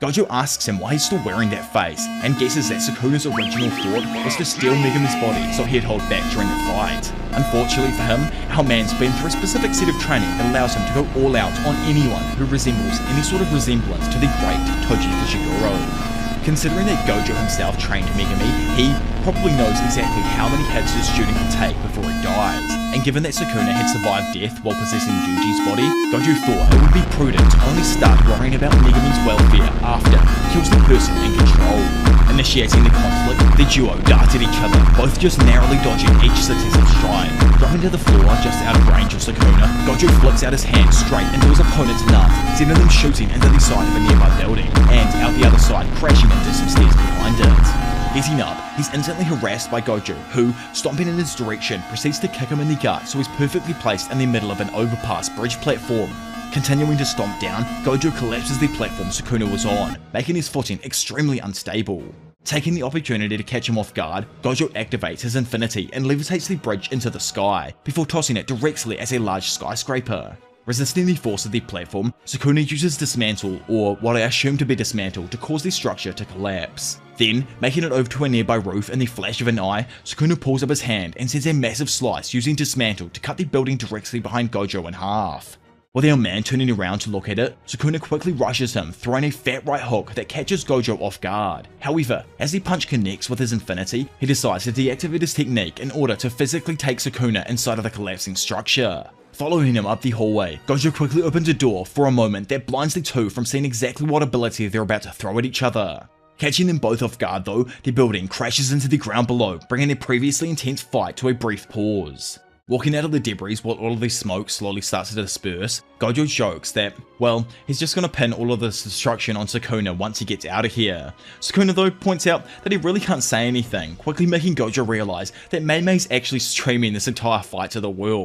Gojo asks him why he's still wearing that face, and guesses that Sukuna's original thought was to steal Megumi's body so he'd hold back during the fight. Unfortunately for him, our man's been through a specific set of training that allows him to go all out on anyone who resembles any sort of resemblance to the great Toji Fushiguro. Considering that Gojo himself trained Megumi, he probably knows exactly how many hits his student can take before he dies. And given that Sukuna had survived death while possessing Yuji's body, Gojo thought it would be prudent to only start worrying about Megumi's welfare after he kills the person in control. Initiating the conflict, the duo dart at each other, both just narrowly dodging each successive strike. Dropping to the floor just out of range of Sukuna, Gojo flicks out his hand straight into his opponent's nuts, sending them shooting into the side of a nearby building, and out the other side crashing into some stairs behind it. Getting up, he's instantly harassed by Gojo, who, stomping in his direction, proceeds to kick him in the gut so he's perfectly placed in the middle of an overpass bridge platform. Continuing to stomp down, Gojo collapses the platform Sukuna was on, making his footing extremely unstable. Taking the opportunity to catch him off guard, Gojo activates his infinity and levitates the bridge into the sky, before tossing it directly at a large skyscraper. Resisting the force of the platform, Sukuna uses Dismantle, or what I assume to be Dismantle, to cause the structure to collapse. Then, making it over to a nearby roof in the flash of an eye, Sukuna pulls up his hand and sends a massive slice using Dismantle to cut the building directly behind Gojo in half. With our man turning around to look at it, Sukuna quickly rushes him, throwing a fat right hook that catches Gojo off guard. However, as the punch connects with his infinity, he decides to deactivate his technique in order to physically take Sukuna inside of the collapsing structure. Following him up the hallway, Gojo quickly opens a door for a moment that blinds the two from seeing exactly what ability they're about to throw at each other. Catching them both off guard though, the building crashes into the ground below, bringing their previously intense fight to a brief pause. Walking out of the debris while all of the smoke slowly starts to disperse, Gojo jokes that, well, he's just gonna pin all of this destruction on Sukuna once he gets out of here. Sukuna though points out that he really can't say anything, quickly making Gojo realize that Mei Mei's actually streaming this entire fight to the world.